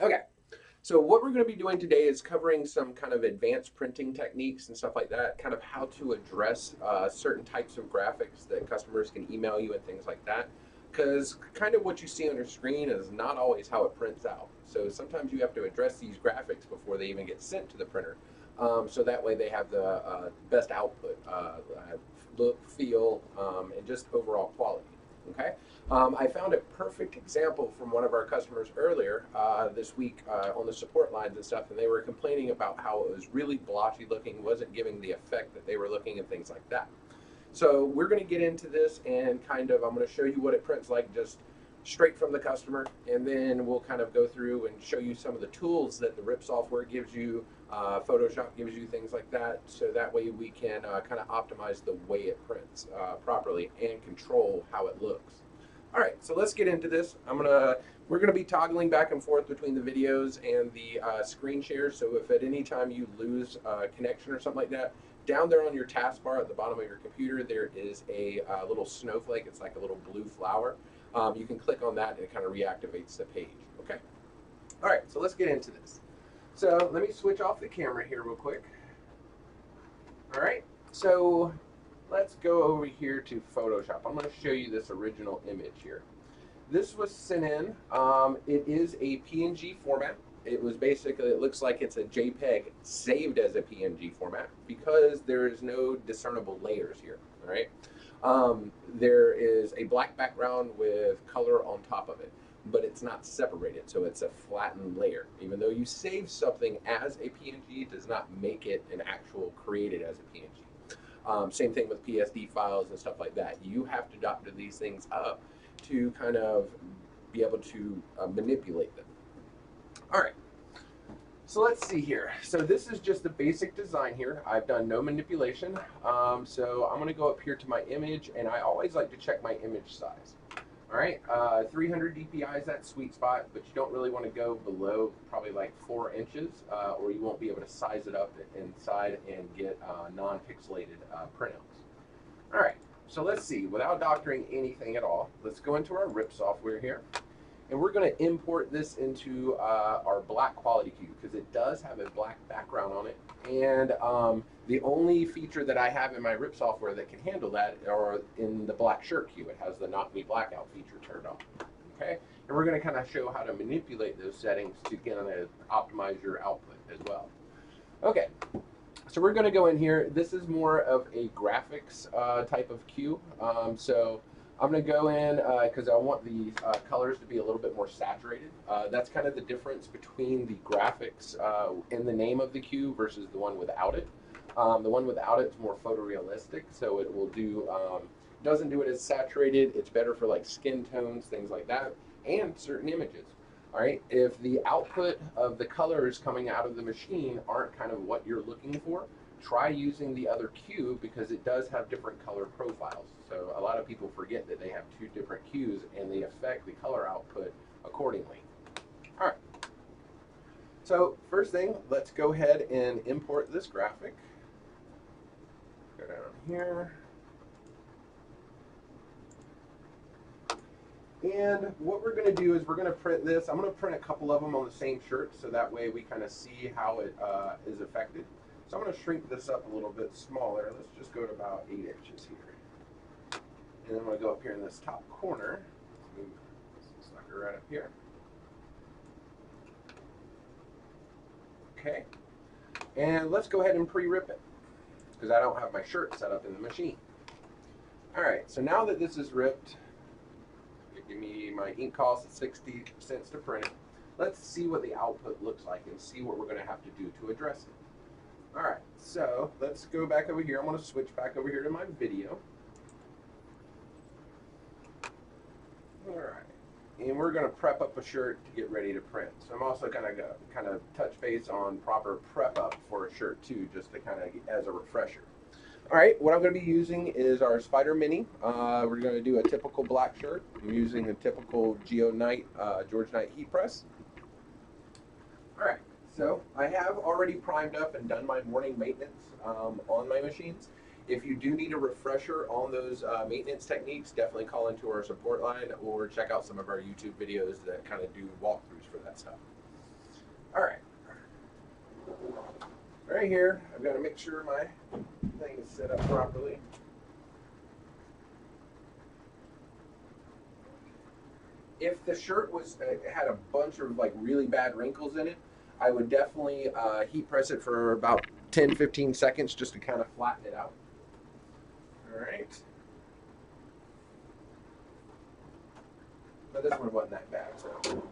Okay, so what we're going to be doing today is covering some kind of advanced printing techniques and stuff like that, kind of how to address certain types of graphics that customers can email you and things like that. Because kind of what you see on your screen is not always how it prints out. So sometimes you have to address these graphics before they even get sent to the printer. So that way they have the best output, look, feel, and just overall quality. Okay. I found a perfect example from one of our customers earlier this week on the support lines and stuff, and they were complaining about how it was really blotchy looking, wasn't giving the effect that they were looking and things like that. So we're going to get into this and kind of, I'm going to show you what it prints like just straight from the customer, and then we'll kind of go through and show you some of the tools that the RIP software gives you, Photoshop gives you, things like that, so that way we can kind of optimize the way it prints properly and control how it looks. All right, so let's get into this. We're gonna be toggling back and forth between the videos and the screen share. So if at any time you lose connection or something like that, down there on your taskbar at the bottom of your computer, there is a little snowflake. It's like a little blue flower. You can click on that and it kind of reactivates the page. Okay. All right, so let's get into this. So let me switch off the camera here real quick. All right, so let's go over here to Photoshop. I'm going to show you this original image here. This was sent in. It is a PNG format. It was basically, it looks like it's a JPEG saved as a PNG format because there is no discernible layers here. All right. There is a black background with color on top of it, but it's not separated, so it's a flattened layer. Even though you save something as a PNG, does not make it an actual created as a PNG. Same thing with PSD files and stuff like that. You have to doctor these things up to kind of be able to manipulate them. All right. So let's see here. So this is just the basic design here. I've done no manipulation. So I'm going to go up here to my image, and I always like to check my image size. All right, 300 DPI is that sweet spot, but you don't really want to go below probably like 4 inches, or you won't be able to size it up inside and get non-pixelated printouts. All right, so let's see. Without doctoring anything at all, let's go into our RIP software here, and we're going to import this into our black quality cube because it does have a black background on it, and the only feature that I have in my RIP software that can handle that are in the black shirt queue. It has the not me blackout feature turned on. Okay, and we're going to kind of show how to manipulate those settings to kind of optimize your output as well. Okay, so we're going to go in here. This is more of a graphics type of queue. So I'm going to go in because I want the colors to be a little bit more saturated. That's kind of the difference between the graphics in the name of the queue versus the one without it. The one without it is more photorealistic, so it will do, doesn't do it as saturated. It's better for like skin tones, things like that, and certain images. All right, if the output of the colors coming out of the machine aren't kind of what you're looking for, try using the other queue because it does have different color profiles. So a lot of people forget that they have two different queues and they affect the color output accordingly. All right, so first thing, let's go ahead and import this graphic. Go down here. And what we're going to do is we're going to print this. I'm going to print a couple of them on the same shirt so that way we kind of see how it is affected. So I'm going to shrink this up a little bit smaller. Let's just go to about 8 inches here. And then I'm going to go up here in this top corner. Move this sucker right up here. Okay. And let's go ahead and pre-rip it because I don't have my shirt set up in the machine. All right, so now that this is ripped, give me my ink cost at 60 cents to print it. Let's see what the output looks like and see what we're going to have to do to address it. All right, so let's go back over here. I'm going to switch back over here to my video. All right, and we're going to prep up a shirt to get ready to print. So I'm also going to kind of touch base on proper prep up for a shirt too, just to kind of as a refresher. All right, what I'm going to be using is our Spider Mini. We're going to do a typical black shirt. I'm using a typical Geo Knight, George Knight heat press. All right, so I have already primed up and done my morning maintenance on my machines. If you do need a refresher on those maintenance techniques, definitely call into our support line or check out some of our YouTube videos that kind of do walkthroughs for that stuff. All right. Right here, I've got to make sure my thing is set up properly. If the shirt was had a bunch of like really bad wrinkles in it, I would definitely heat press it for about 10-15 seconds just to kind of flatten it out. All right. But this one wasn't that bad, so.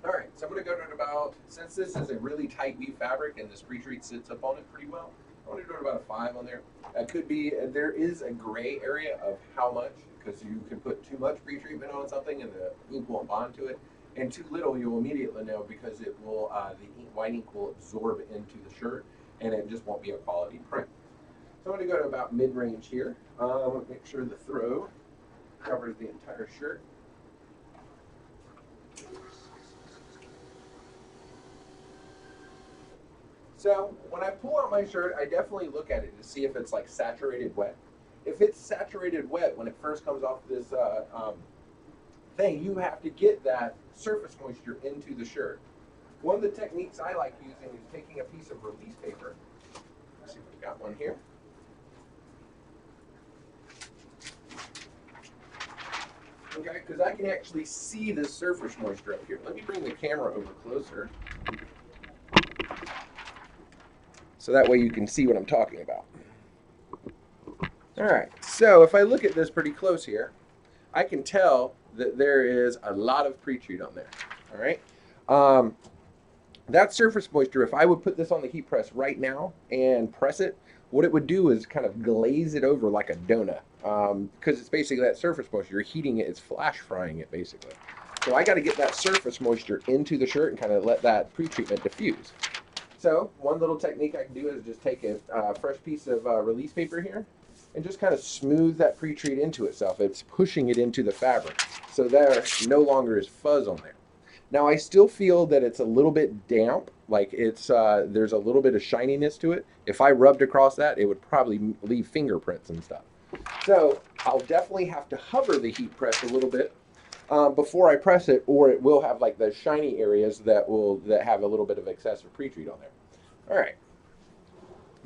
All right, so I'm going to go to about, since this is a really tight weave fabric and this pre-treat sits up on it pretty well, I want to do about a 5 on there. That could be, there is a gray area of how much, because you can put too much pre-treatment on something and the ink won't bond to it, and too little you'll immediately know because it will, the white ink will absorb into the shirt and it just won't be a quality print. So I'm going to go to about mid-range here. Make sure the throw covers the entire shirt. So when I pull out my shirt, I definitely look at it to see if it's like saturated wet. If it's saturated wet when it first comes off this thing, you have to get that surface moisture into the shirt. One of the techniques I like using is taking a piece of release paper. Let's see if we've got one here. Okay, because I can actually see the surface moisture up here. Let me bring the camera over closer, so that way you can see what I'm talking about. All right, so if I look at this pretty close here, I can tell that there is a lot of pre-treat on there. All right, that surface moisture, if I would put this on the heat press right now and press it, what it would do is kind of glaze it over like a donut, because it's basically that surface moisture. You're heating it, it's flash frying it basically. So I got to get that surface moisture into the shirt and kind of let that pre-treatment diffuse. So one little technique I can do is just take a fresh piece of release paper here and just kind of smooth that pre-treat into itself. It's pushing it into the fabric, so there no longer is fuzz on there. Now I still feel that it's a little bit damp, like it's there's a little bit of shininess to it. If I rubbed across that, it would probably leave fingerprints and stuff. So I'll definitely have to hover the heat press a little bit before I press it, or it will have like the shiny areas that have a little bit of excessive pre-treat on there. All right,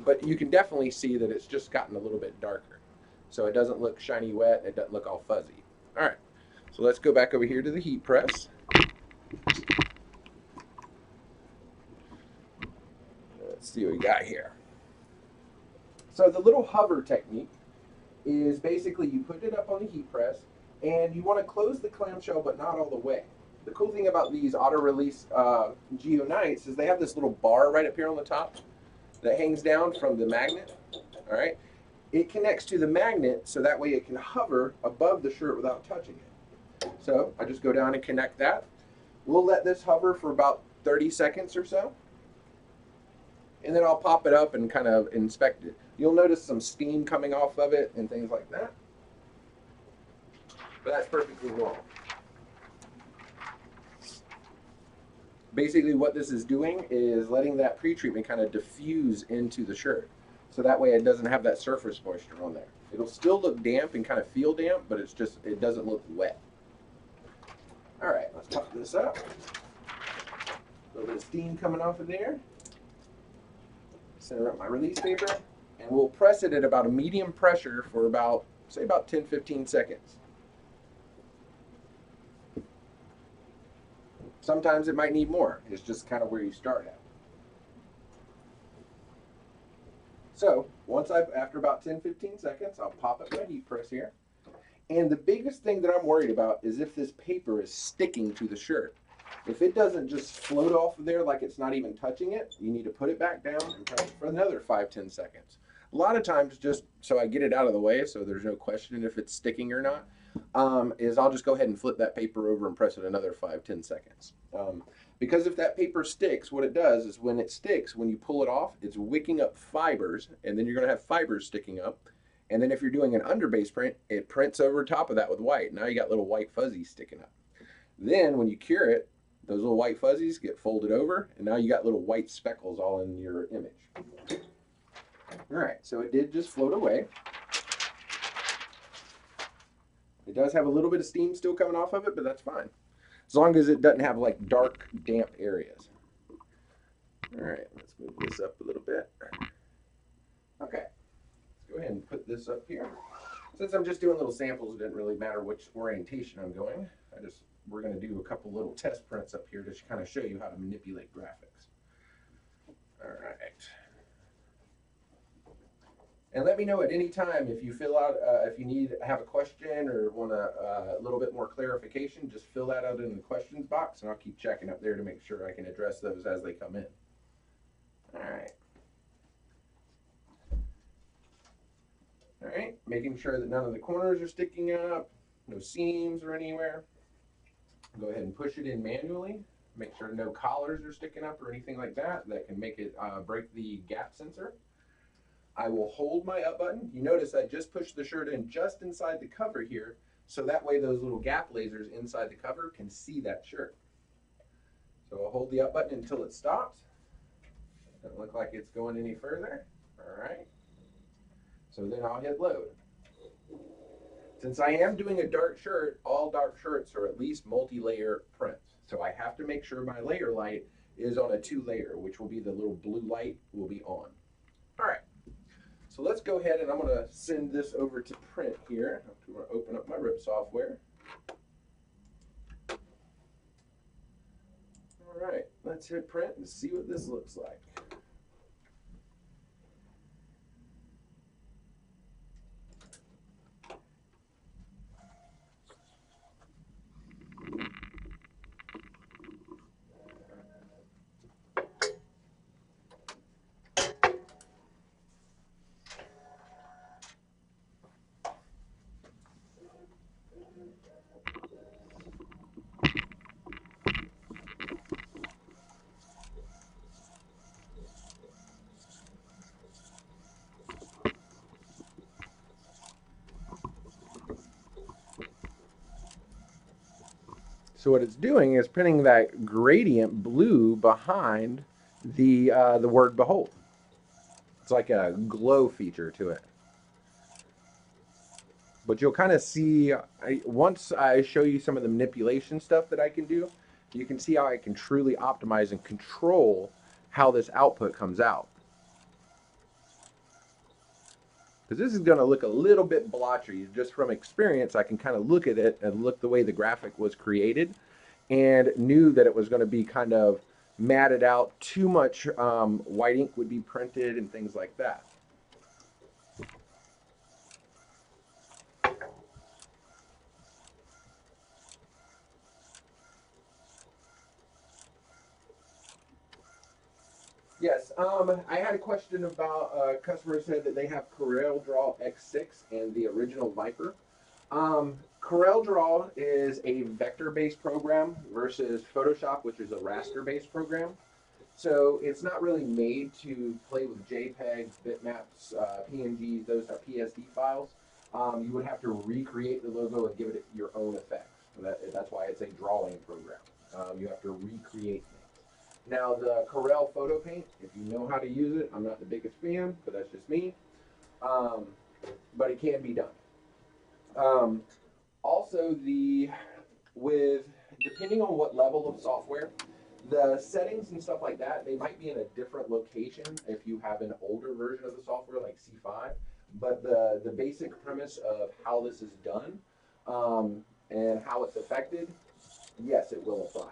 but you can definitely see that it's just gotten a little bit darker, so it doesn't look shiny wet. It doesn't look all fuzzy. All right, so let's go back over here to the heat press. Let's see what we got here. So the little hover technique is basically you put it up on the heat press and you want to close the clamshell but not all the way. The cool thing about these auto-release Geonites is they have this little bar right up here on the top that hangs down from the magnet. All right, it connects to the magnet so that way it can hover above the shirt without touching it. So I just go down and connect that. We'll let this hover for about 30 seconds or so, and then I'll pop it up and kind of inspect it. You'll notice some steam coming off of it and things like that, but that's perfectly normal. Basically what this is doing is letting that pre-treatment kind of diffuse into the shirt, so that way it doesn't have that surface moisture on there. It'll still look damp and kind of feel damp, but it's just, it doesn't look wet. All right, let's pop this up. A little bit of steam coming off of there. Center up my release paper, and we'll press it at about a medium pressure for about, say about 10-15 seconds. Sometimes it might need more. It's just kind of where you start at. So once after about 10-15 seconds, I'll pop up my heat press here. And the biggest thing that I'm worried about is if this paper is sticking to the shirt. If it doesn't just float off of there like it's not even touching it, you need to put it back down and press it for another 5-10 seconds. A lot of times, just so I get it out of the way so there's no question if it's sticking or not, is I'll just go ahead and flip that paper over and press it another 5-10 seconds. Because if that paper sticks, what it does is when it sticks, when you pull it off, it's wicking up fibers, and then you're going to have fibers sticking up. And then if you're doing an underbase print, it prints over top of that with white. Now you got little white fuzzies sticking up. Then when you cure it, those little white fuzzies get folded over, and now you got little white speckles all in your image. All right, so it did just float away. It does have a little bit of steam still coming off of it, but that's fine. As long as it doesn't have like dark, damp areas. All right, let's move this up a little bit. Okay, let's go ahead and put this up here. Since I'm just doing little samples, it didn't really matter which orientation I'm going. We're going to do a couple little test prints up here to kind of show you how to manipulate graphics. All right. And let me know at any time if you fill out, if you have a question or want a little bit more clarification, just fill that out in the questions box and I'll keep checking up there to make sure I can address those as they come in. All right. All right, making sure that none of the corners are sticking up, no seams or anywhere. Go ahead and push it in manually. Make sure no collars are sticking up or anything like that can make it break the gap sensor. I will hold my up button. You notice I just pushed the shirt in just inside the cover here, so that way those little gap lasers inside the cover can see that shirt. So I'll hold the up button until it stops. Doesn't look like it's going any further. All right. So then I'll hit load. Since I am doing a dark shirt, all dark shirts are at least multi-layer prints. So I have to make sure my layer light is on a 2-layer, which will be the little blue light will be on. All right. So let's go ahead and I'm going to send this over to print here. I'm going to open up my RIP software. All right, let's hit print and see what this looks like. So what it's doing is printing that gradient blue behind the word behold. It's like a glow feature to it. But you'll kind of see, once I show you some of the manipulation stuff that I can do, you can see how I can truly optimize and control how this output comes out. Because this is going to look a little bit blotchy. Just from experience, I can kind of look at it and look the way the graphic was created and knew that it was going to be kind of matted out. Too much white ink would be printed and things like that. Yes, I had a question about a customer said that they have CorelDRAW X6 and the original Viper. CorelDRAW is a vector-based program versus Photoshop, which is a raster-based program. So it's not really made to play with JPEGs, bitmaps, PNGs, those are PSD files. You would have to recreate the logo and give it your own effects. That's why it's a drawing program. You have to recreate things. Now the Corel Photo Paint, if you know how to use it, I'm not the biggest fan, but that's just me. But it can be done. Also, depending on what level of software, the settings and stuff like that, they might be in a different location if you have an older version of the software like C5. But the basic premise of how this is done and how it's affected, yes, it will apply.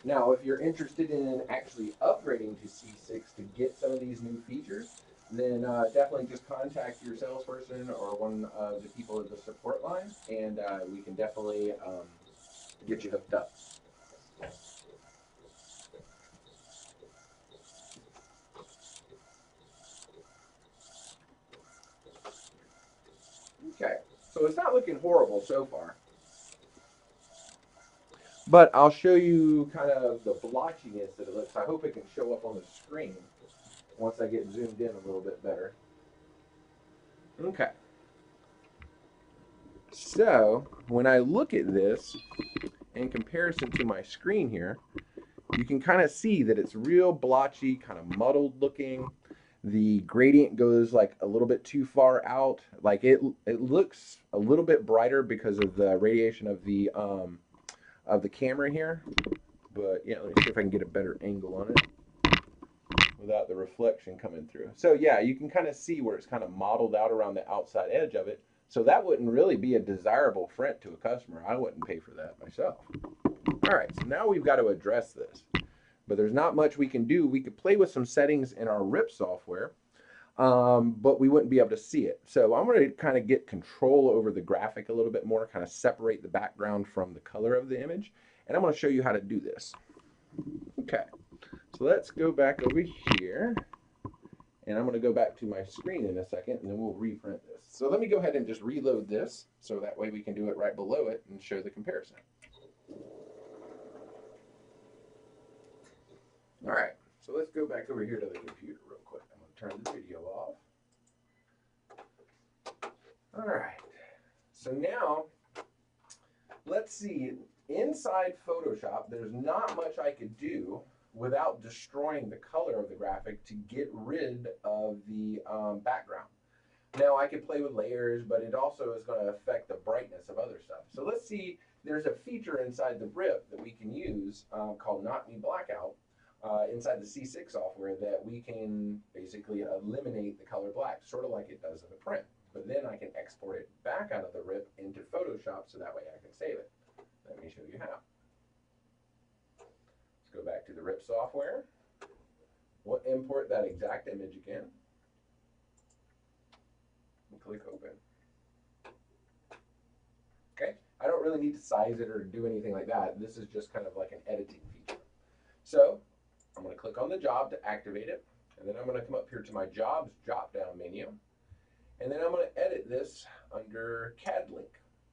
Now, if you're interested in actually upgrading to C6 to get some of these new features, then definitely just contact your salesperson or one of the people at the support line, and we can definitely get you hooked up. Okay, so it's not looking horrible so far. But I'll show you kind of the blotchiness that it looks. I hope it can show up on the screen once I get zoomed in a little bit better. Okay. So when I look at this in comparison to my screen here, you can kind of see that it's real blotchy, kind of muddled looking. The gradient goes like a little bit too far out. Like it looks a little bit brighter because of the radiation of the camera here. But yeah, let me see if I can get a better angle on it without the reflection coming through. So yeah, you can kind of see where it's kind of modeled out around the outside edge of it. So that wouldn't really be a desirable print to a customer. I wouldn't pay for that myself. All right, so now we've got to address this. But there's not much we can do. We could play with some settings in our RIP software, but we wouldn't be able to see it. So I'm going to kind of get control over the graphic a little bit more, kind of separate the background from the color of the image. And I'm going to show you how to do this. Okay, so let's go back over here. And I'm going to go back to my screen in a second, and then we'll reprint this. So let me go ahead and just reload this, so that way we can do it right below it and show the comparison. All right, so let's go back over here to the computer real quick. I'm going to turn the video off. All right, so now let's see. Inside Photoshop, there's not much I could do without destroying the color of the graphic to get rid of the background. Now I could play with layers, but it also is going to affect the brightness of other stuff. So let's see, there's a feature inside the RIP that we can use called Knock Me Blackout inside the C6 software that we can basically eliminate the color black, sort of like it does in a print. But then I can export it back out of the RIP into Photoshop so that way I can save it. Let me show you how. Let's go back to the RIP software. We'll import that exact image again. And click open. Okay, I don't really need to size it or do anything like that. This is just kind of like an editing feature. So I'm going to click on the job to activate it. And then I'm going to come up here to my jobs drop-down menu. And then I'm going to edit this under CAD link.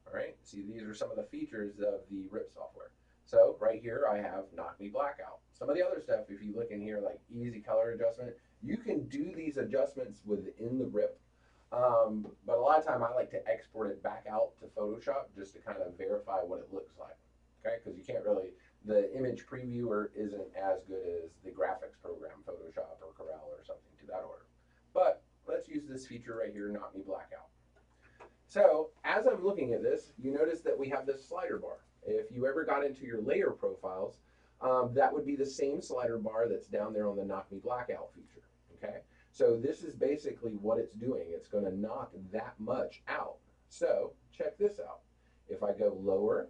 All right, see, these are some of the features of the RIP software. So right here I have Knock Me Blackout. Some of the other stuff, if you look in here, like easy color adjustment, you can do these adjustments within the RIP. But a lot of time I like to export it back out to Photoshop just to kind of verify what it looks like. Okay, because you can't really, the image previewer isn't as good as the graphics program, Photoshop or Corel or something to that order. But let's use this feature right here, Knock Me Blackout. So as I'm looking at this, you notice that we have this slider bar. If you ever got into your layer profiles, that would be the same slider bar that's down there on the Knock Me Blackout feature. Okay, so this is basically what it's doing. It's going to knock that much out. So check this out. If I go lower,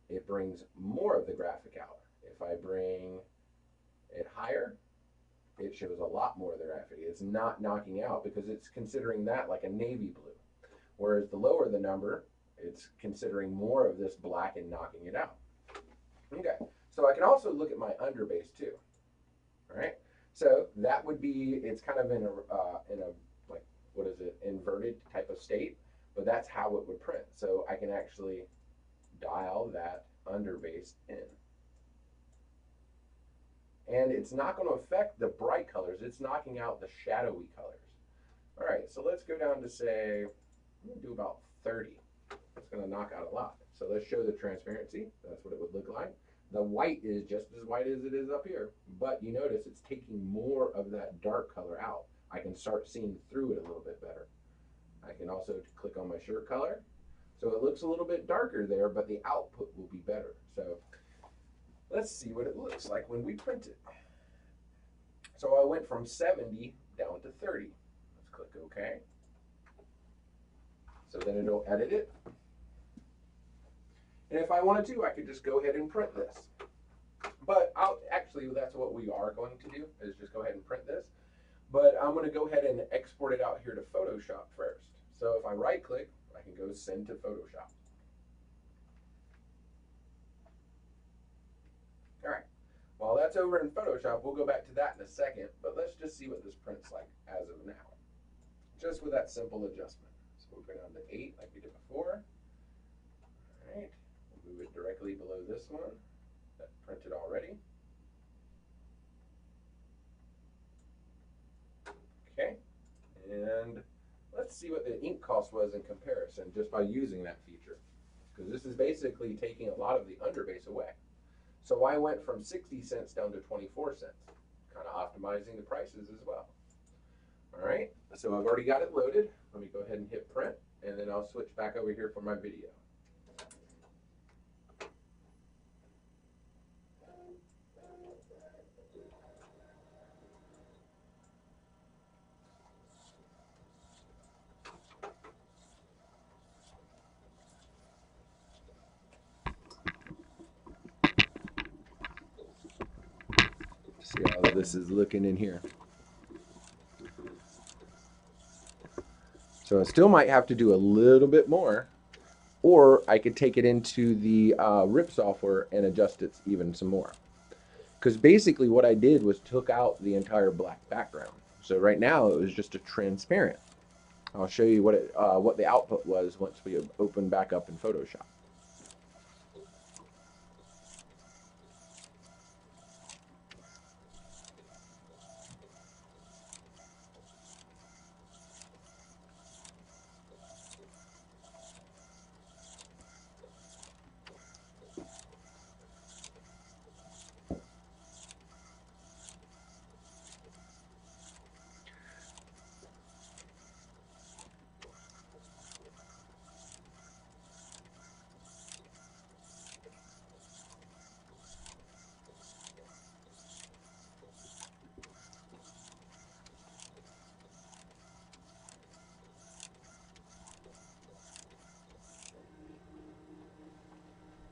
it brings more of the graphic out. If I bring it higher, it shows a lot more of the graphic. It's not knocking out because it's considering that like a navy blue. Whereas the lower the number, it's considering more of this black and knocking it out. Okay, so I can also look at my underbase too. All right, so that would be, it's kind of in a like, what is it, inverted type of state, but that's how it would print. So I can actually dial that underbase in. And it's not going to affect the bright colors, it's knocking out the shadowy colors. All right, so let's go down to say, I'm going to do about 30. It's going to knock out a lot. So let's show the transparency. That's what it would look like. The white is just as white as it is up here, but you notice it's taking more of that dark color out. I can start seeing through it a little bit better. I can also click on my shirt color. So it looks a little bit darker there, but the output will be better. So let's see what it looks like when we print it. So I went from 70 down to 30. Let's click OK. So then it'll edit it. And if I wanted to, I could just go ahead and print this. But actually, that's what we are going to do, is just go ahead and print this. But I'm going to go ahead and export it out here to Photoshop first. So if I right click, I can go send to Photoshop. All right, while that's over in Photoshop, we'll go back to that in a second, but let's just see what this prints like as of now, just with that simple adjustment. So we'll go down to 8 like we did before. All right, we'll move it directly below this one that printed already. Okay, and let's see what the ink cost was in comparison just by using that feature, because this is basically taking a lot of the underbase away. So I went from 60 cents down to 24 cents, kind of optimizing the prices as well. All right, so I've already got it loaded. Let me go ahead and hit print, and then I'll switch back over here for my video. See how this is looking in here. So I still might have to do a little bit more, or I could take it into the RIP software and adjust it even some more. Because basically what I did was took out the entire black background. So right now it was just a transparent. I'll show you what the output was once we open back up in Photoshop.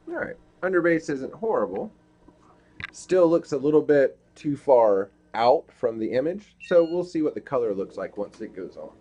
All right, underbase isn't horrible. Still looks a little bit too far out from the image, so we'll see what the color looks like once it goes on.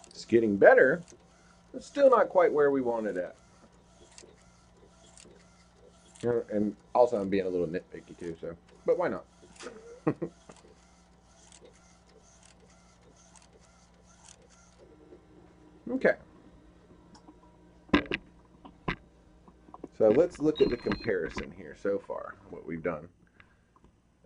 It's getting better, but still not quite where we want it at. And also I'm being a little nitpicky too, so, but why not? Okay. So let's look at the comparison here so far, what we've done.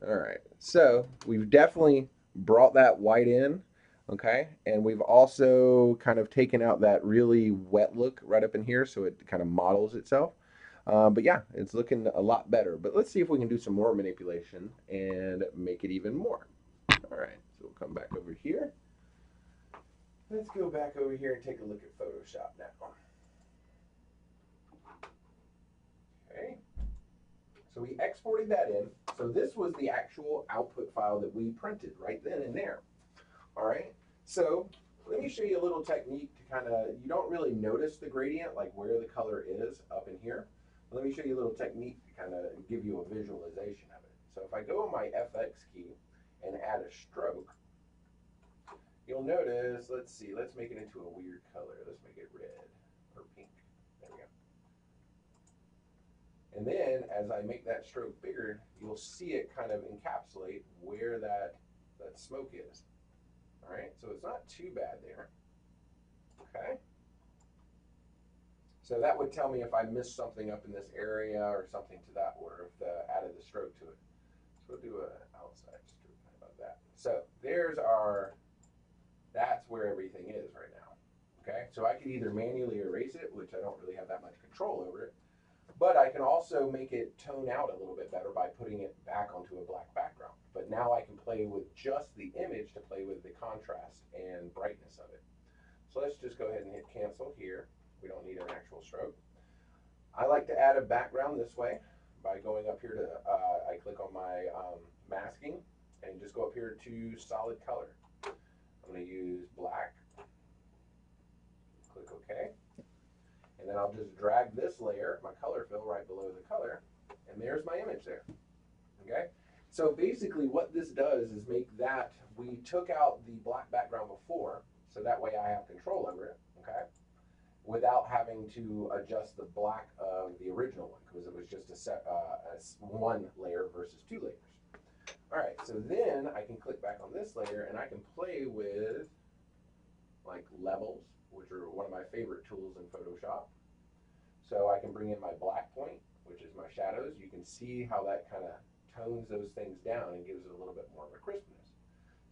All right, so we've definitely brought that white in, okay? And we've also kind of taken out that really wet look right up in here so it kind of models itself. But yeah, it's looking a lot better. But let's see if we can do some more manipulation and make it even more. All right, so we'll come back over here. Let's go back over here and take a look at Photoshop now. Okay. So we exported that in. So this was the actual output file that we printed right then and there. All right. So let me show you a little technique to kind of, you don't really notice the gradient, like where the color is up in here. Let me show you a little technique to kind of give you a visualization of it. So if I go on my FX key and add a stroke, you'll notice, let's see, let's make it into a weird color. Let's make it red or pink. There we go. And then as I make that stroke bigger, you'll see it kind of encapsulate where that smoke is. All right, so it's not too bad there. Okay. So that would tell me if I missed something up in this area or something to that order if I added the stroke to it. So we'll do an outside stroke. How about that? So there's that's where everything is right now. Okay, so I could either manually erase it, which I don't really have that much control over it, but I can also make it tone out a little bit better by putting it back onto a black background. But now I can play with just the image to play with the contrast and brightness of it. So let's just go ahead and hit cancel here. We don't need an actual stroke. I like to add a background this way by going up here to, I click on my masking and just go up here to solid color. I'm going to use black. Click OK. And then I'll just drag this layer, my color fill, right below the color, and there's my image there. Okay? So basically what this does is make that, we took out the black background before, so that way I have control over it, okay? Without having to adjust the black of the original one, because it was just a one layer versus two layers. All right, so then I can click back on this layer and I can play with like levels, which are one of my favorite tools in Photoshop. So I can bring in my black point, which is my shadows. You can see how that kind of tones those things down and gives it a little bit more of a crispness.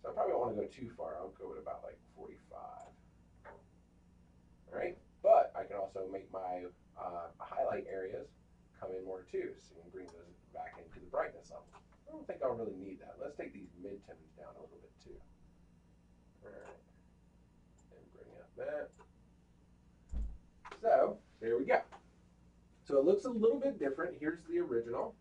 So I probably don't want to go too far. I'll go with about like 45. All right, but I can also make my highlight areas come in more too, so you can bring those back into the brightness level. I don't think I'll really need that. Let's take these mid-tones down a little bit too. All right, and bring up that. So there we go. So it looks a little bit different. Here's the original,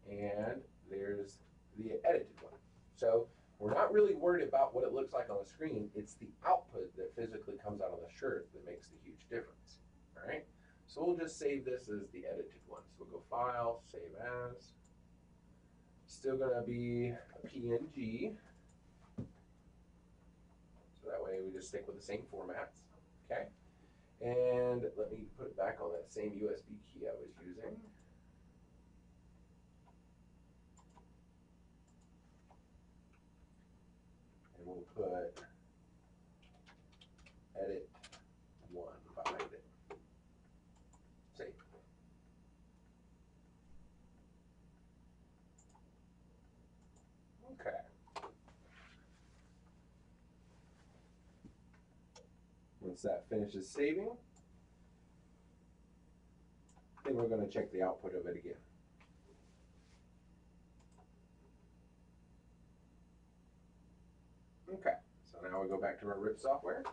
and there's the edited one. So we're not really worried about what it looks like on the screen. It's the output that physically comes out of the shirt that makes the huge difference. All right. So we'll just save this as the edited one. So we'll go File, Save As. Still gonna be a PNG. So that way we just stick with the same formats. Okay. And let me put it back on that same USB key I was using. And we'll put Edit 1 behind it. Save. Okay. Once that finishes saving, then we're going to check the output of it again. Okay, so now we go back to our RIP software.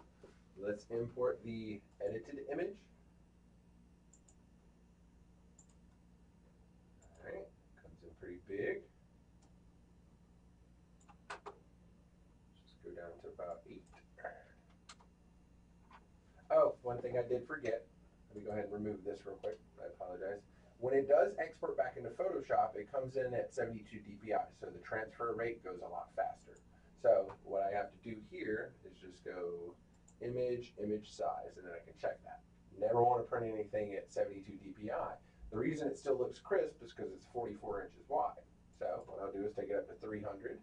Let's import the edited image. All right, comes in pretty big. Just go down to about 8. Oh, one thing I did forget. Let me go ahead and remove this real quick. I apologize. When it does export back into Photoshop, it comes in at 72 dpi, so the transfer rate goes a lot faster. So what I have to do here is just go image, image size, and then I can check that. Never want to print anything at 72 dpi. The reason it still looks crisp is because it's 44 inches wide. So what I'll do is take it up to 300.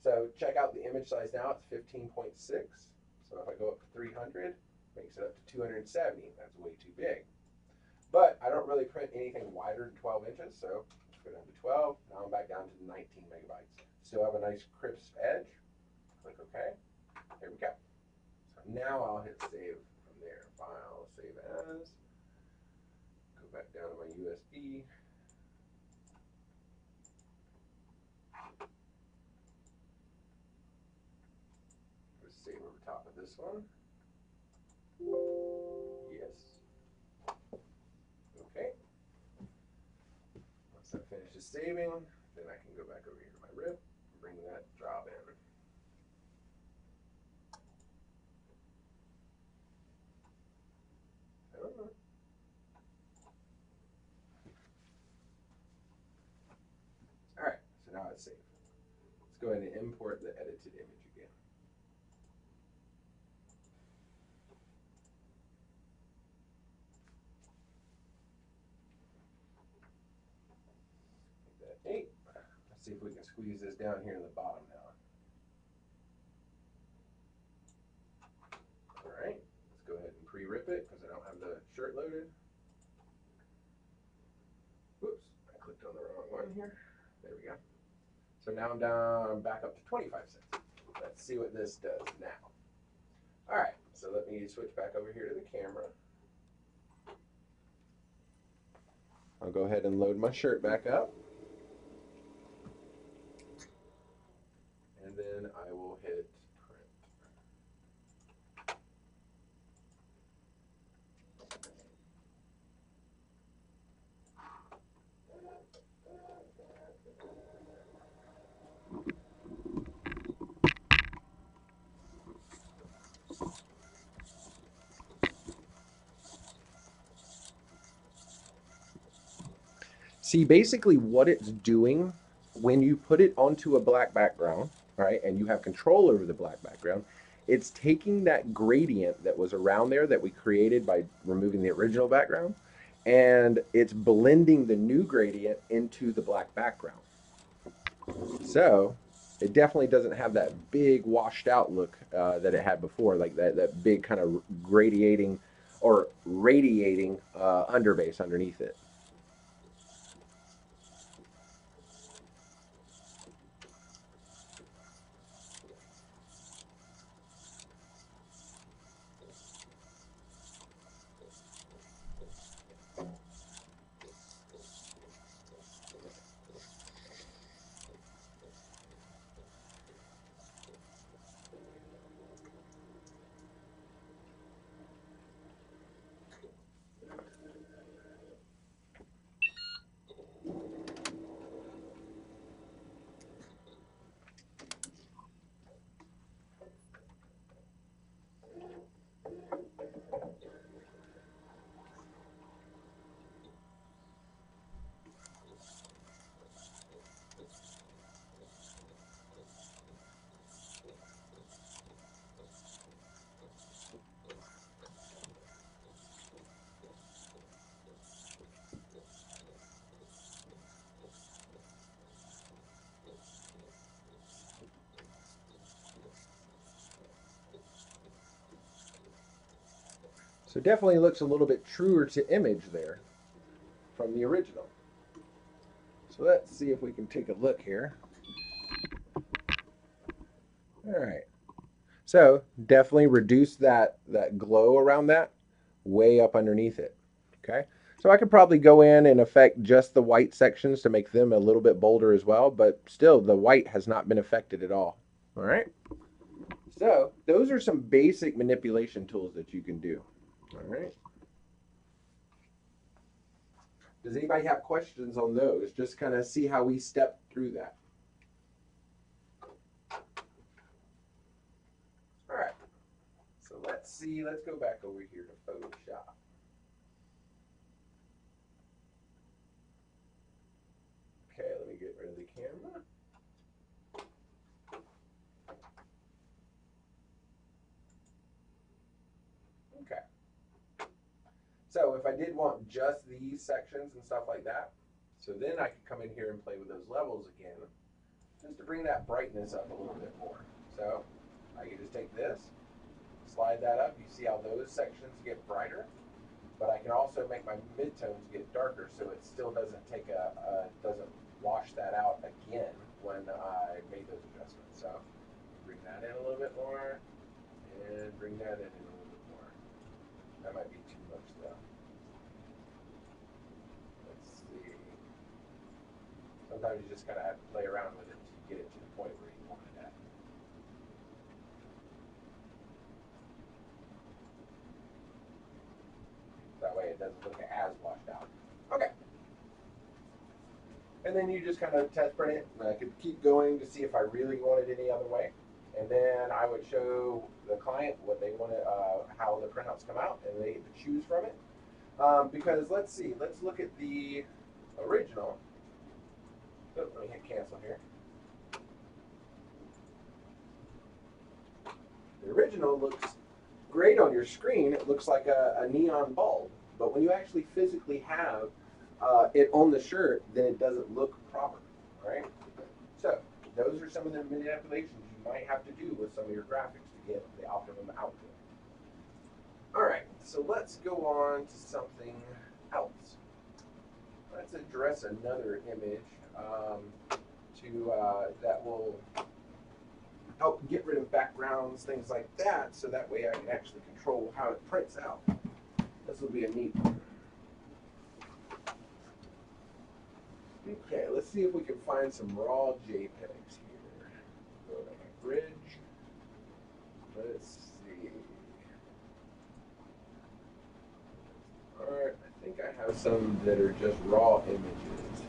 So check out the image size now, it's 15.6. So if I go up to 300, makes it up to 270. That's way too big. But I don't really print anything wider than 12 inches, so let's go down to 12. Now I'm back down to 19 megabytes. Still have a nice crisp edge. Click OK. There we go. So now I'll hit save from there. File, save as. Go back down to my USB. Let's save over top of this one. Yes. Okay. Once that finishes saving, then I can go back over here to my RIP and bring that job in. All right, so now it's saved. Let's go ahead and import the edited image again. Make that 8. Let's see if we can squeeze this down here in the bottom now. All right, let's go ahead and pre-rip it because I don't have the shirt loaded. Whoops, I clicked on the wrong one here. There we go. So now I'm back up to 25 cents. Let's see what this does now. All right, so let me switch back over here to the camera. I'll go ahead and load my shirt back up. And then I will hit print. See, basically what it's doing when you put it onto a black background, right, and you have control over the black background, it's taking that gradient that was around there that we created by removing the original background, and it's blending the new gradient into the black background. So it definitely doesn't have that big washed out look that it had before, like that big kind of gradiating or radiating underbase underneath it. So definitely looks a little bit truer to image there from the original. So let's see if we can take a look here. All right. So definitely reduce that glow around that way up underneath it. Okay. So I could probably go in and affect just the white sections to make them a little bit bolder as well, but still the white has not been affected at all. All right. So those are some basic manipulation tools that you can do. All right. Does anybody have questions on those? Just kind of see how we step through that. All right. So let's see. Let's go back over here to Photoshop. Okay, let me get rid of the camera. Okay. So if I did want just these sections and stuff like that, so then I could come in here and play with those levels again, just to bring that brightness up a little bit more. So I can just take this, slide that up. You see how those sections get brighter, but I can also make my midtones get darker, so it still doesn't take doesn't wash that out again when I made those adjustments. So bring that in a little bit more, and bring that in a little bit more. That might be too much though. Let's see. Sometimes you just kind of have to play around with it to get it to the point where you want it at. That way it doesn't look as washed out. Okay. And then you just kind of test print it. And I could keep going to see if I really wanted any other way. And then I would show the client what they wanted, how the printouts come out, and they get to choose from it. Because let's see, let's look at the original. Oh, let me hit cancel here. The original looks great on your screen. It looks like a neon bulb. But when you actually physically have it on the shirt, then it doesn't look proper, right? So those are some of the manipulations you might have to do with some of your graphics to get the optimum output. All right, so let's go on to something else. Let's address another image that will help get rid of backgrounds, things like that, so that way I can actually control how it prints out. This will be a neat one. Okay, let's see if we can find some raw JPEGs here. Go to my bridge. Let's see. Alright, I think I have some that are just raw images.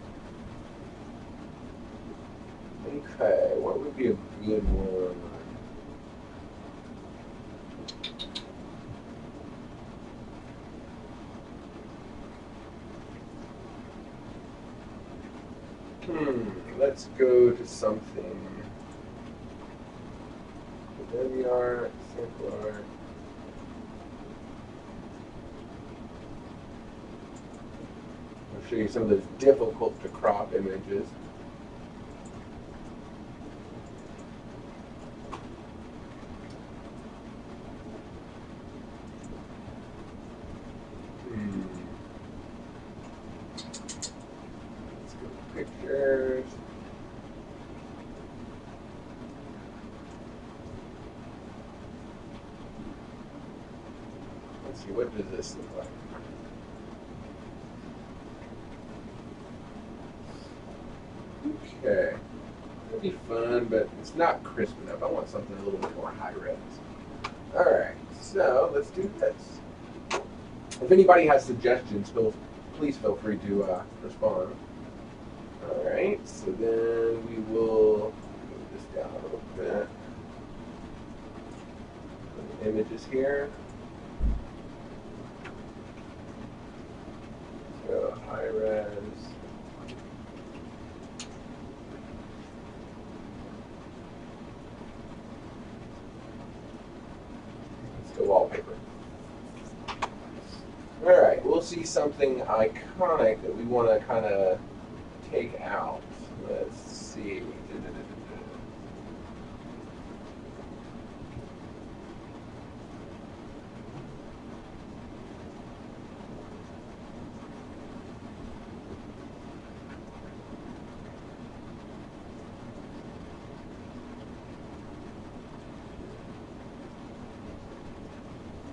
Okay, what would be a good one? Let's go to something. Adobe art, sample art. I'll show you some of those difficult to crop images. see, what does this look like? Okay, it'll be fun, but it's not crisp enough. I want something a little bit more high res. All right, so let's do this. If anybody has suggestions, please feel free to respond. All right, so then we will move this down a little bit. Put the images here. So high res. Let's go wallpaper. All right, we'll see something iconic that we want to kind of take out. Let's see.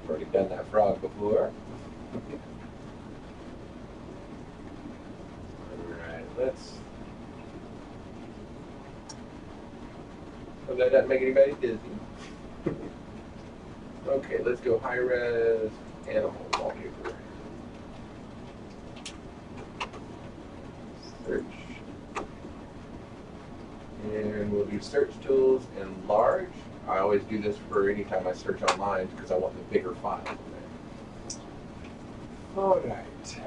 Already done that frog before. Alright, let's. Hope that doesn't make anybody dizzy. Okay, let's go high res animal wallpaper. Search. And we'll do search tools and large. I always do this for any time I search online because I want the bigger file. All right,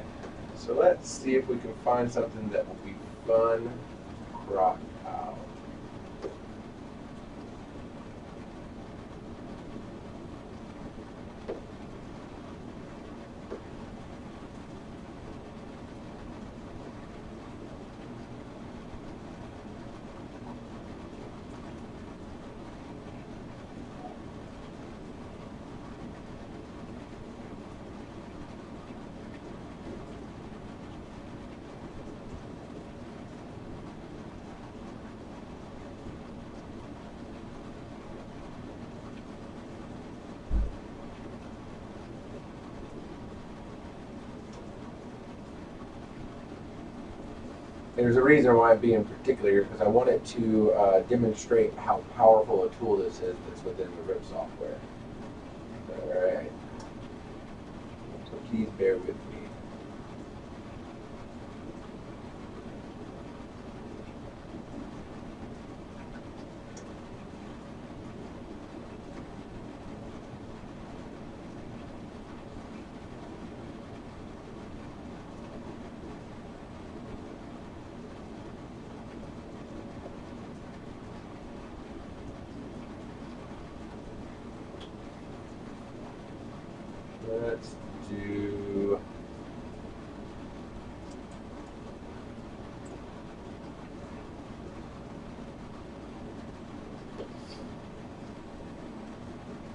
so let's see if we can find something that will be fun to crop out. There's a reason why I'm being particular here because I wanted to demonstrate how powerful a tool this is that's within the RIP software. All right, so please bear with me.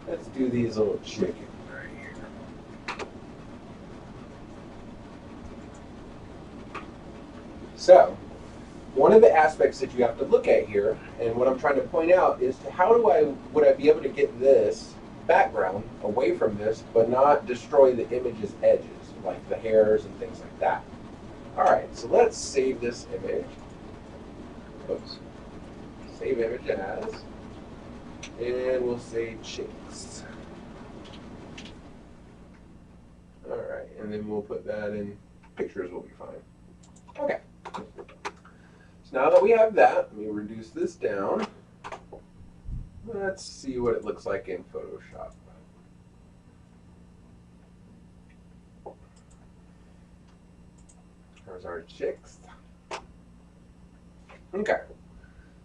Let's do these little chickens right here. So, one of the aspects that you have to look at here, and what I'm trying to point out, is to how would I be able to get this background away from this, but not destroy the image's edges, like the hairs and things like that. All right, so let's save this image. Oops. Save image as, and we'll say chicks. All right, and then we'll put that in pictures will be fine. Okay. So now that we have that, let me reduce this down. Let's see what it looks like in Photoshop. There's our chicks. Okay.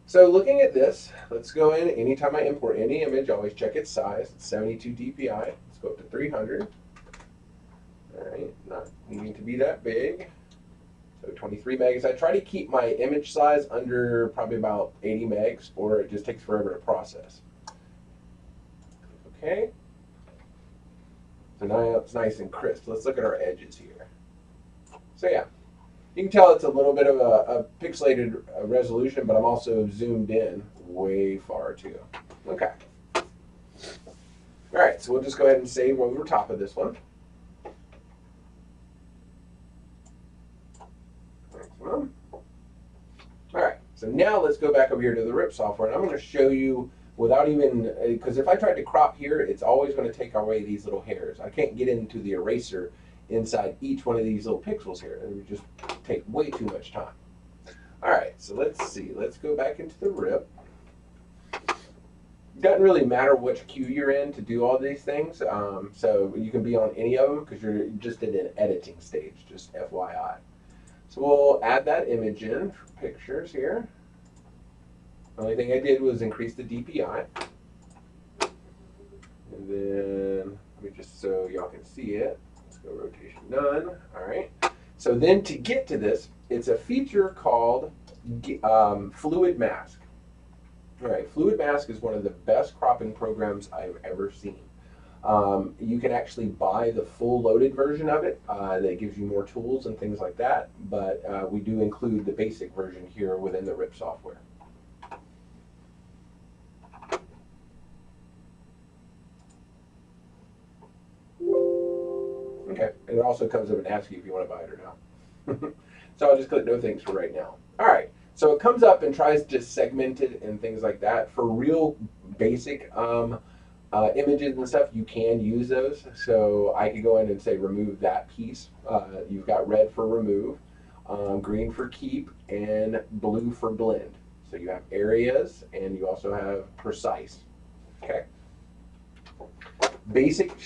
So looking at this, let's go in. Anytime I import any image, I always check its size. It's 72 dpi. Let's go up to 300. All right, not needing to be that big. So 23 megs. I try to keep my image size under probably about 80 megs, or it just takes forever to process. Okay. So now it's nice and crisp. Let's look at our edges here. So yeah, you can tell it's a little bit of a pixelated resolution, but I'm also zoomed in way far too. Okay. All right, so we'll just go ahead and save over top of this one. So now let's go back over here to the RIP software, and I'm going to show you without even, because if I tried to crop here, it's always going to take away these little hairs. I can't get into the eraser inside each one of these little pixels here. It would just take way too much time. All right, so let's see. Let's go back into the RIP. It doesn't really matter which queue you're in to do all these things. So you can be on any of them because you're just in an editing stage, just FYI. So we'll add that image in for pictures here. The only thing I did was increase the DPI. And then, let me just so y'all can see it. Let's go rotation none. All right. So then to get to this, it's a feature called Fluid Mask. All right, Fluid Mask is one of the best cropping programs I've ever seen. You can actually buy the full loaded version of it that gives you more tools and things like that, but we do include the basic version here within the RIP software. Okay, and it also comes up and asks you if you want to buy it or not. So I'll just click no thanks for right now. All right, so it comes up and tries to segment it and things like that. For real basic images and stuff, you can use those. So I could go in and say remove that piece. You've got red for remove, green for keep, and blue for blend. So you have areas and you also have precise. Okay. Basic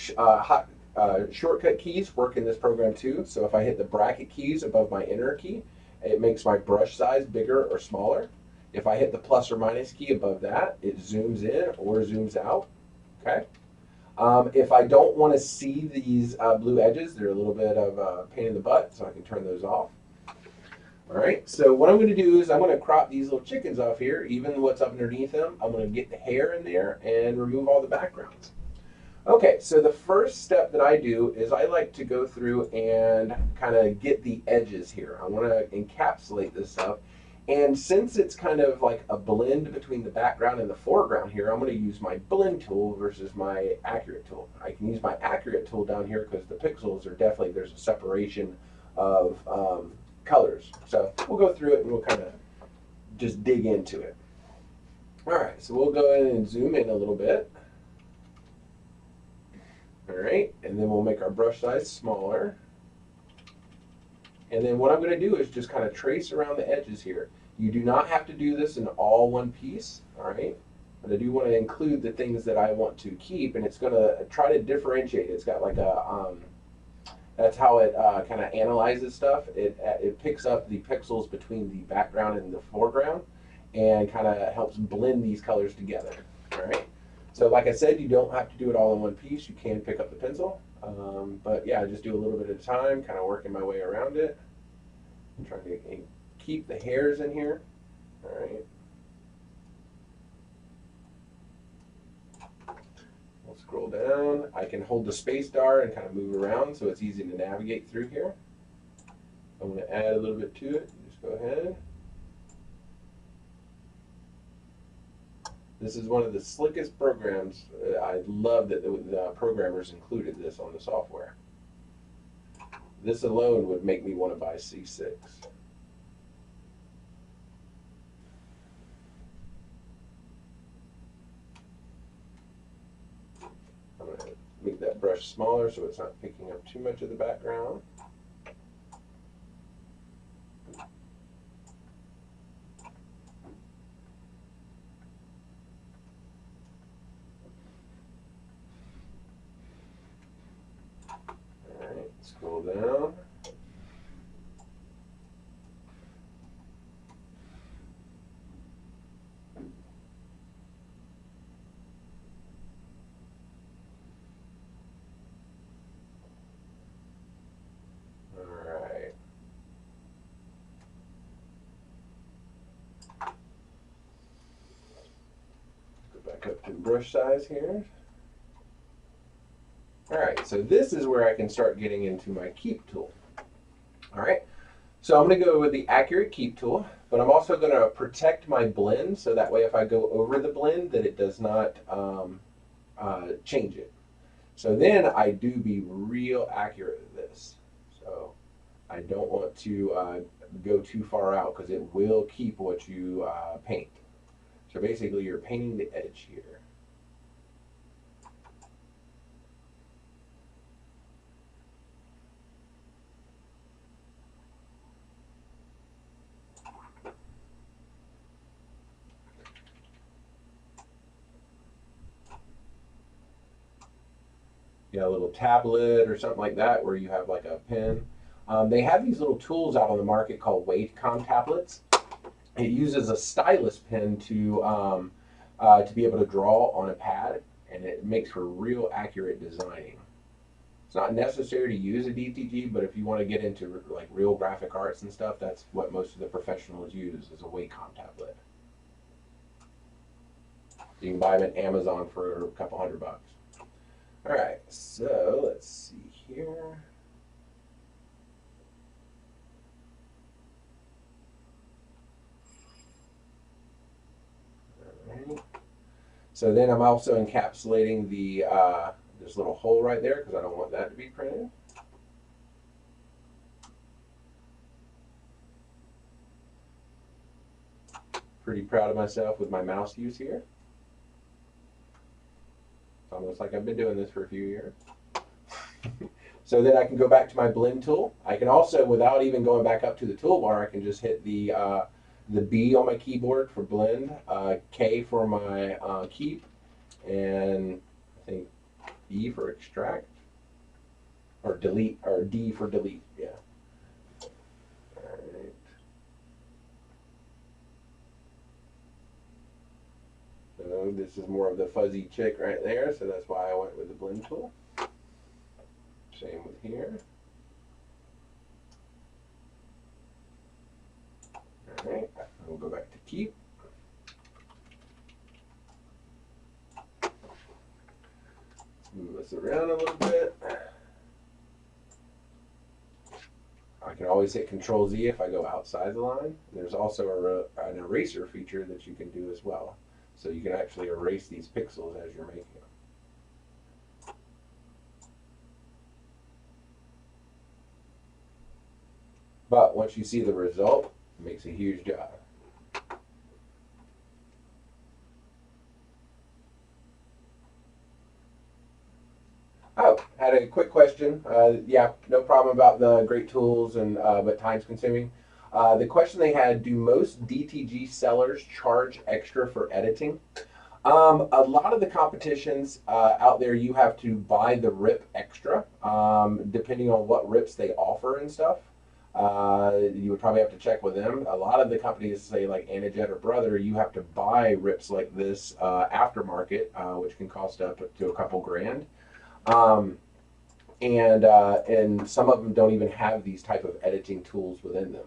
shortcut keys work in this program too. So if I hit the bracket keys above my enter key, it makes my brush size bigger or smaller. If I hit the plus or minus key above that, it zooms in or zooms out. Okay. If I don't want to see these blue edges, they're a little bit of a pain in the butt, so I can turn those off. All right, so what I'm going to do is I'm going to crop these little chickens off here, even what's up underneath them. I'm going to get the hair in there and remove all the backgrounds. Okay, so the first step that I do is I like to go through and kind of get the edges here. I want to encapsulate this stuff. And since it's kind of like a blend between the background and the foreground here, I'm going to use my blend tool versus my accurate tool. I can use my accurate tool down here because the pixels are definitely, there's a separation of colors. So we'll go through it and we'll kind of just dig into it. All right, so we'll go in and zoom in a little bit. All right, and then we'll make our brush size smaller. And then what I'm going to do is just kind of trace around the edges here. You do not have to do this in all one piece, all right? But I do want to include the things that I want to keep, and it's going to try to differentiate. It's got like a, that's how it kind of analyzes stuff. It picks up the pixels between the background and the foreground and kind of helps blend these colors together, all right? So like I said, you don't have to do it all in one piece. You can pick up the pencil. But yeah, I just do a little bit at a time, kind of working my way around it. I'm trying to keep the hairs in here. All right. We'll scroll down. I can hold the space bar and kind of move around so it's easy to navigate through here. I'm going to add a little bit to it. Just go ahead. This is one of the slickest programs. I love that the programmers included this on the software. This alone would make me want to buy C6. I'm going to make that brush smaller so it's not picking up too much of the background. Scroll down. All right. Go back up to the brush size here. All right, so this is where I can start getting into my keep tool. All right, so I'm going to go with the accurate keep tool, but I'm also going to protect my blend so that way if I go over the blend that it does not change it. So then I do be real accurate at this. So I don't want to go too far out because it will keep what you paint. So basically you're painting the edge here. You know, a little tablet or something like that where you have like a pen. They have these little tools out on the market called Wacom tablets. It uses a stylus pen to be able to draw on a pad, and it makes for real accurate designing. It's not necessary to use a DTG, but if you want to get into like real graphic arts and stuff, that's what most of the professionals use is a Wacom tablet. You can buy them at Amazon for a couple $100. All right, so let's see here. All right. So then I'm also encapsulating the this little hole right there because I don't want that to be printed. Pretty proud of myself with my mouse use here. It's almost like I've been doing this for a few years. So then I can go back to my blend tool. I can also, without even going back up to the toolbar, I can just hit the B on my keyboard for blend, K for my keep, and I think E for extract, or delete, or D for delete, yeah. All right. So this is more of the fuzzy chick right there, so that's why I went with the blend tool. Same with here. All right, we'll go back to keep. Move this around a little bit. I can always hit Control Z if I go outside the line. There's also an eraser feature that you can do as well. So you can actually erase these pixels as you're making them. But once you see the result, it makes a huge job. Oh, had a quick question. Yeah, no problem about the great tools, and but time's consuming. The question they had: do most DTG sellers charge extra for editing? A lot of the competitions out there, you have to buy the rip extra, depending on what rips they offer and stuff. You would probably have to check with them. A lot of the companies, say like Anajet or Brother, you have to buy rips like this aftermarket, which can cost up to a couple grand. And some of them don't even have these type of editing tools within them.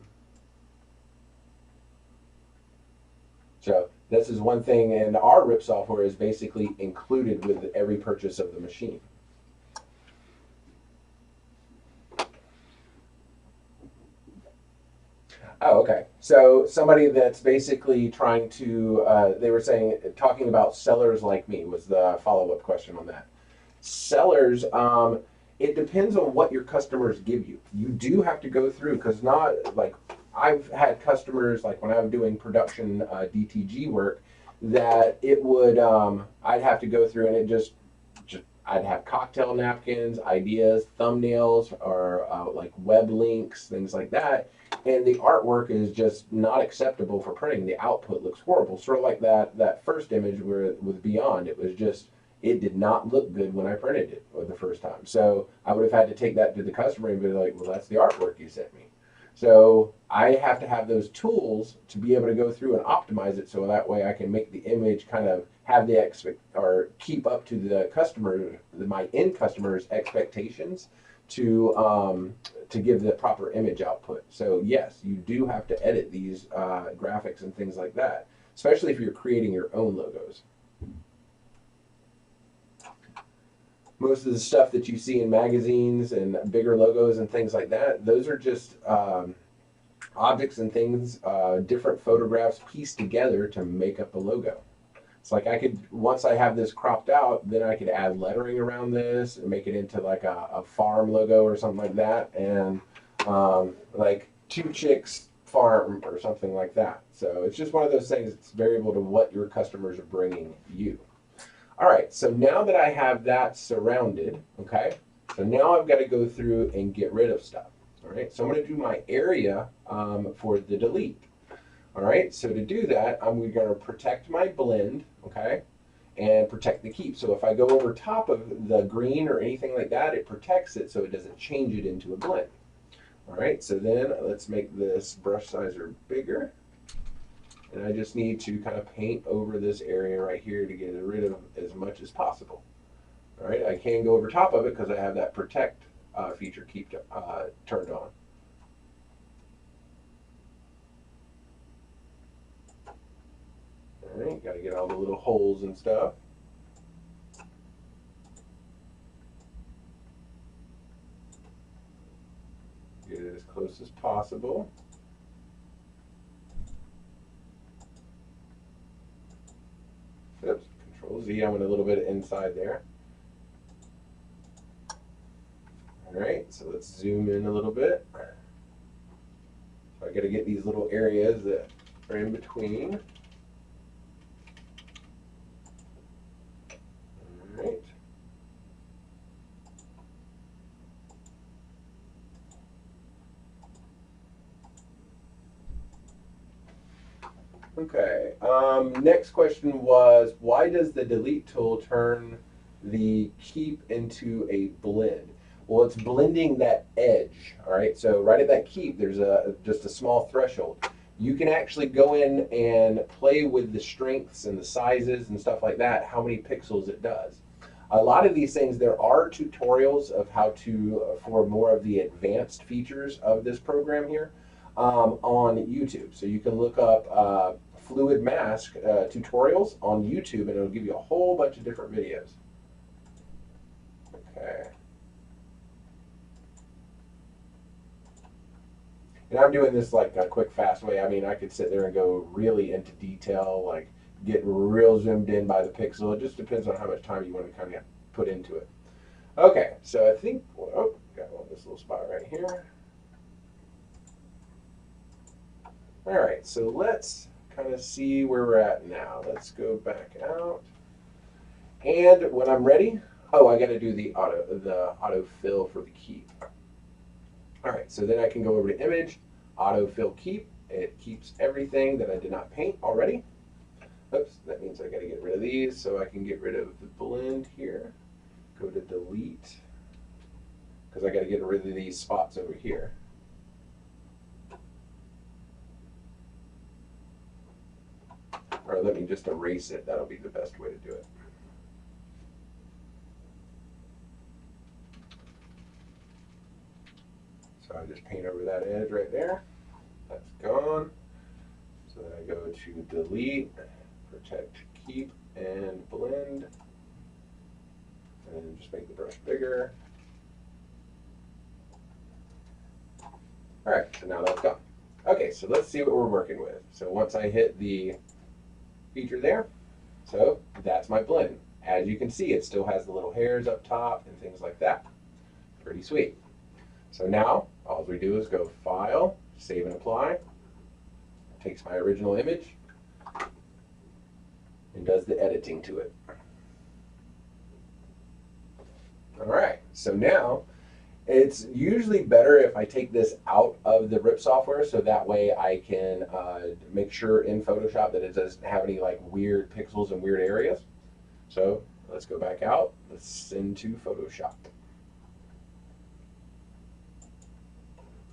So this is one thing, and our RIP software is basically included with every purchase of the machine. Oh, okay. So somebody that's basically trying to, they were saying, talking about sellers like me was the follow-up question on that. Sellers, it depends on what your customers give you. You do have to go through, because not like I've had customers, like when I'm doing production DTG work, that it would, I'd have to go through and it just I'd have cocktail napkins, ideas, thumbnails, or like web links, things like that. And the artwork is just not acceptable for printing. The output looks horrible. Sort of like that first image where with Beyond, it was just, it did not look good when I printed it for the first time. So I would have had to take that to the customer and be like, well, that's the artwork you sent me. So I have to have those tools to be able to go through and optimize it, so that way I can make the image kind of have the or keep up to the customer, my end customer's expectations to give the proper image output. So yes, you do have to edit these graphics and things like that, especially if you're creating your own logos. Most of the stuff that you see in magazines and bigger logos and things like that, those are just objects and things, different photographs pieced together to make up a logo. It's like I could, once I have this cropped out, then I could add lettering around this and make it into like a farm logo or something like that. And like two chicks farm or something like that. So it's just one of those things. It's variable to what your customers are bringing you. All right, so now that I have that surrounded, okay, so now I've got to go through and get rid of stuff. All right, so I'm going to do my area for the delete. All right, so to do that, I'm going to protect my blend, okay, and protect the keep. So if I go over top of the green or anything like that, it protects it so it doesn't change it into a blend. All right, so then let's make this brush sizer bigger. And I just need to kind of paint over this area right here to get rid of as much as possible. All right, I can go over top of it because I have that protect feature turned on. All right, got to get all the little holes and stuff. Get it as close as possible. Oops, Control Z, I went a little bit inside there. All right, so let's zoom in a little bit. So I got to get these little areas that are in between. All right. Okay, next question was, why does the delete tool turn the keep into a blend? Well, it's blending that edge, all right? So right at that keep, there's just a small threshold. You can actually go in and play with the strengths and the sizes and stuff like that, how many pixels it does. A lot of these things, there are tutorials of how to, for more of the advanced features of this program here. On YouTube. So you can look up fluid mask tutorials on YouTube and it'll give you a whole bunch of different videos. Okay. And I'm doing this like a quick, fast way. I mean, I could sit there and go really into detail, like get real zoomed in by the pixel. It just depends on how much time you want to kind of put into it. Okay, so I think, oh, got one this little spot right here. All right, so let's kind of see where we're at now. Let's go back out. And when I'm ready, oh, I got to do the auto fill for the keep. All right, so then I can go over to image, auto fill keep. It keeps everything that I did not paint already. Oops, that means I got to get rid of these, so I can get rid of the blend here. Go to delete, because I got to get rid of these spots over here. Or let me just erase it. That'll be the best way to do it. So I just paint over that edge right there. That's gone. So then I go to delete, protect, keep, and blend. And then just make the brush bigger. All right, so now that's gone. Okay, so let's see what we're working with. So once I hit the feature there, so that's my blend. As you can see, it still has the little hairs up top and things like that. Pretty sweet. So now all we do is go File, Save and Apply. Takes my original image and does the editing to it. All right, so now it's usually better if I take this out of the RIP software, so that way I can make sure in Photoshop that it doesn't have any like weird pixels and weird areas. So let's go back out. Let's send to Photoshop.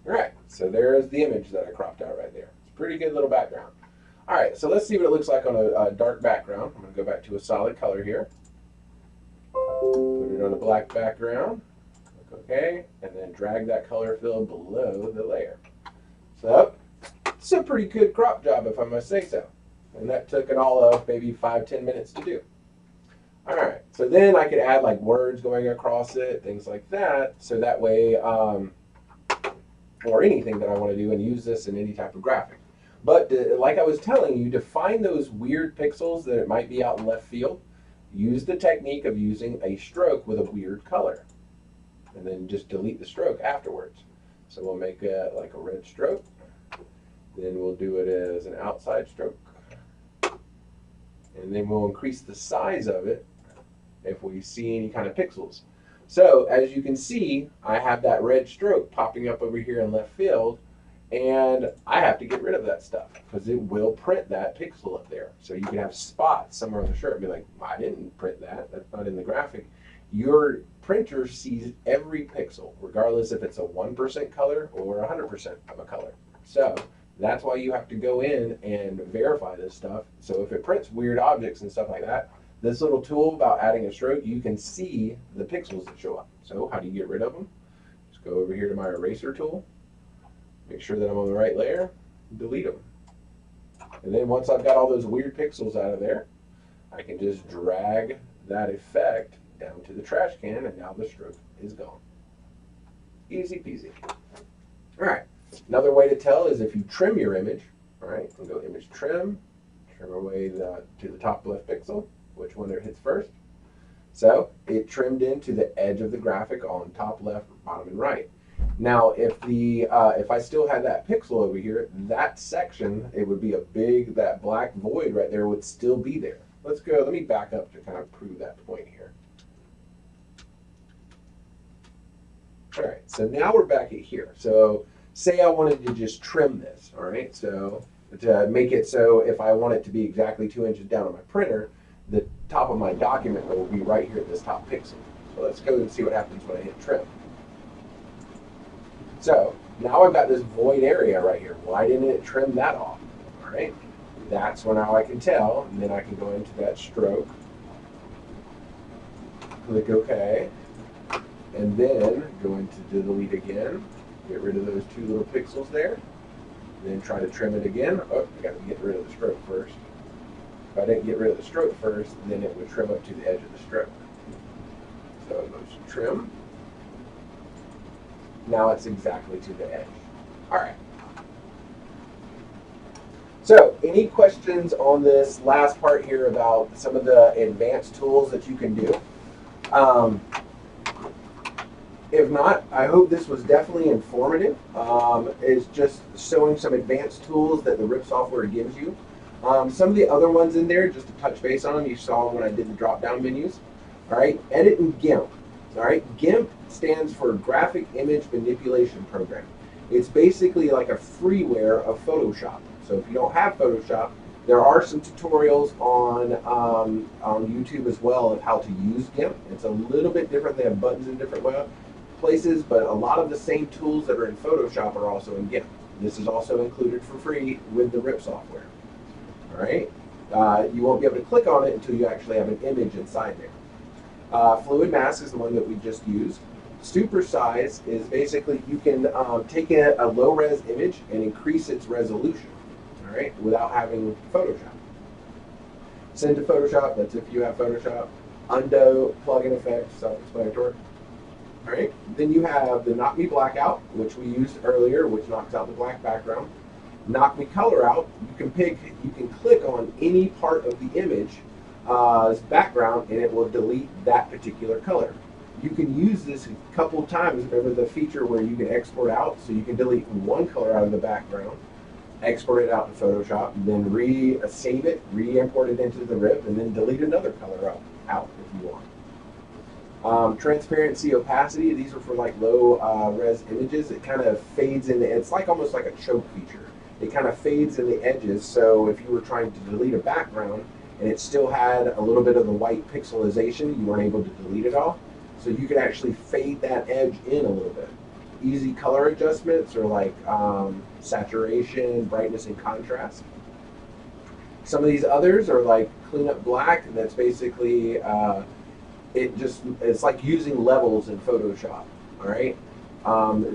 All right, so there's the image that I cropped out right there. It's a pretty good little background. All right, so let's see what it looks like on a dark background. I'm going to go back to a solid color here. Put it on a black background. Okay, and then drag that color fill below the layer. So it's a pretty good crop job, if I must say so. And that took it all of maybe 5-10 minutes to do. All right, so then I could add like words going across it, things like that, so that way, or anything that I want to do and use this in any type of graphic. But like I was telling you, to find those weird pixels that it might be out in left field, use the technique of using a stroke with a weird color. And then just delete the stroke afterwards. So we'll make like a red stroke. Then we'll do it as an outside stroke. And then we'll increase the size of it if we see any kind of pixels. So as you can see, I have that red stroke popping up over here in left field, and I have to get rid of that stuff because it will print that pixel up there. So you can have spots somewhere on the shirt and be like, I didn't print that, that's not in the graphic. Your printer sees every pixel, regardless if it's a 1% color or 100% of a color. So that's why you have to go in and verify this stuff. So if it prints weird objects and stuff like that, this little tool about adding a stroke, you can see the pixels that show up. So how do you get rid of them? Just go over here to my eraser tool, make sure that I'm on the right layer, delete them. And then once I've got all those weird pixels out of there, I can just drag that effect down to the trash can, and now the stroke is gone. Easy peasy. All right, another way to tell is if you trim your image. All right, we'll go image trim away to the top left pixel, which one it hits first. So it trimmed into the edge of the graphic on top left, bottom, and right. Now, if I still had that pixel over here, that section, it would be a big, that black void right there would still be there. Let's go, let me back up to kind of prove that point here. All right, so now we're back at here. So say I wanted to just trim this, all right? So to make it so if I want it to be exactly 2 inches down on my printer, the top of my document will be right here at this top pixel. So let's go and see what happens when I hit trim. So now I've got this void area right here. Why didn't it trim that off? All right, that's when now I can tell, and then I can go into that stroke, click OK, and then go into delete again, get rid of those 2 little pixels there, then try to trim it again. Oh, I got to get rid of the stroke first. If I didn't get rid of the stroke first, then it would trim up to the edge of the stroke. So it goes to trim. Now it's exactly to the edge. All right. So any questions on this last part here about some of the advanced tools that you can do? If not, I hope this was definitely informative. It's just showing some advanced tools that the RIP software gives you. Some of the other ones in there, just to touch base on them, you saw when I did the drop-down menus. All right, edit in GIMP. All right, GIMP stands for Graphic Image Manipulation Program. It's basically like a freeware of Photoshop. So if you don't have Photoshop, there are some tutorials on YouTube as well of how to use GIMP. It's a little bit different. They have buttons in different places, but a lot of the same tools that are in Photoshop are also in GIMP. This is also included for free with the RIP software. All right, you won't be able to click on it until you actually have an image inside there. Fluid mask is the one that we just used. Super size is basically you can take a low-res image and increase its resolution, all right, without having Photoshop. Send to Photoshop, that's if you have Photoshop. Undo, plugin effect, self-explanatory. All right, then you have the Knock Me Black Out, which we used earlier, which knocks out the black background. Knock Me Color Out, you can click on any part of the image background and it will delete that particular color. You can use this a couple of times. Remember the feature where you can export out, so you can delete one color out of the background, export it out to Photoshop, and then save it, re-import it into the RIP, and then delete another color out if you want. Transparency, opacity, these are for like low res images. It kind of fades in it's like almost like a choke feature. It kind of fades in the edges, so if you were trying to delete a background and it still had a little bit of the white pixelization, you weren't able to delete it all. So you could actually fade that edge in a little bit. Easy color adjustments are like saturation, brightness, and contrast. Some of these others are like clean up black. That's basically, it's like using levels in Photoshop, all right?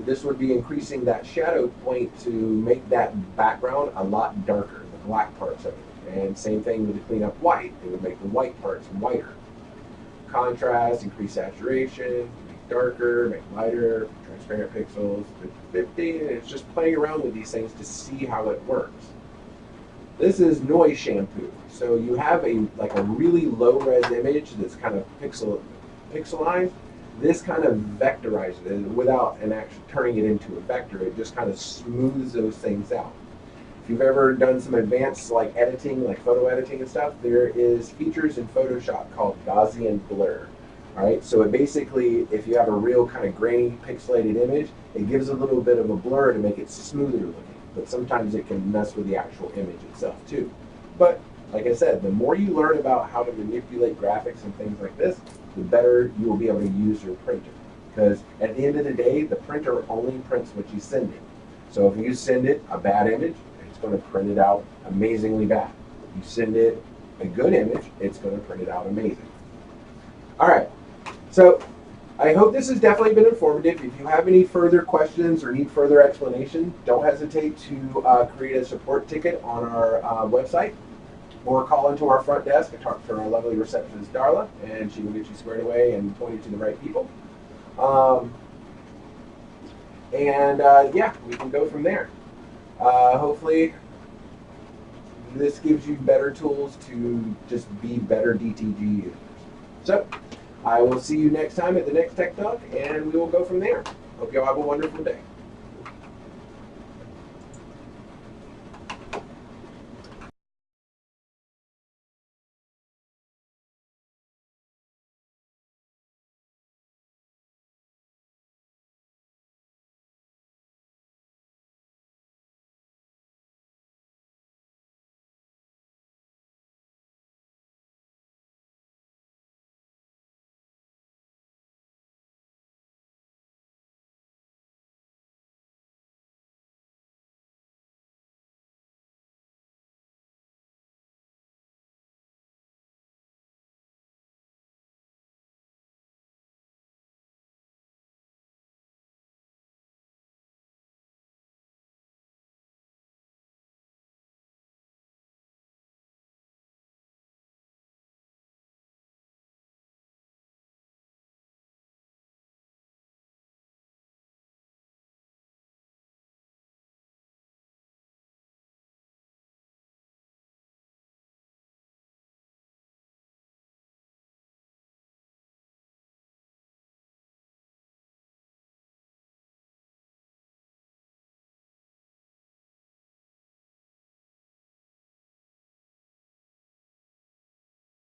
This would be increasing that shadow point to make that background a lot darker, the black parts of it. And same thing with the clean up white. It would make the white parts whiter. Contrast, increase saturation, make darker, make lighter, transparent pixels, 50, and it's just playing around with these things to see how it works. This is noise shampoo. So you have a really low res image that's kind of pixelized. This kind of vectorizes it without actually turning it into a vector. It just kind of smooths those things out. If you've ever done some advanced like editing, like photo editing and stuff, there is features in Photoshop called Gaussian blur. All right, so it basically, if you have a real kind of grainy, pixelated image, it gives a little bit of a blur to make it smoother looking. But sometimes it can mess with the actual image itself too. But like I said, the more you learn about how to manipulate graphics and things like this, the better you will be able to use your printer. Because at the end of the day, the printer only prints what you send it. So if you send it a bad image, it's going to print it out amazingly bad. If you send it a good image, it's going to print it out amazing. All right, so I hope this has definitely been informative. If you have any further questions or need further explanation, don't hesitate to create a support ticket on our website, or call into our front desk and talk to our lovely receptionist, Darla, and she will get you squared away and point you to the right people. Yeah, we can go from there. Hopefully, this gives you better tools to just be better DTG users. So, I will see you next time at the next Tech Talk, and we will go from there. Hope you all have a wonderful day.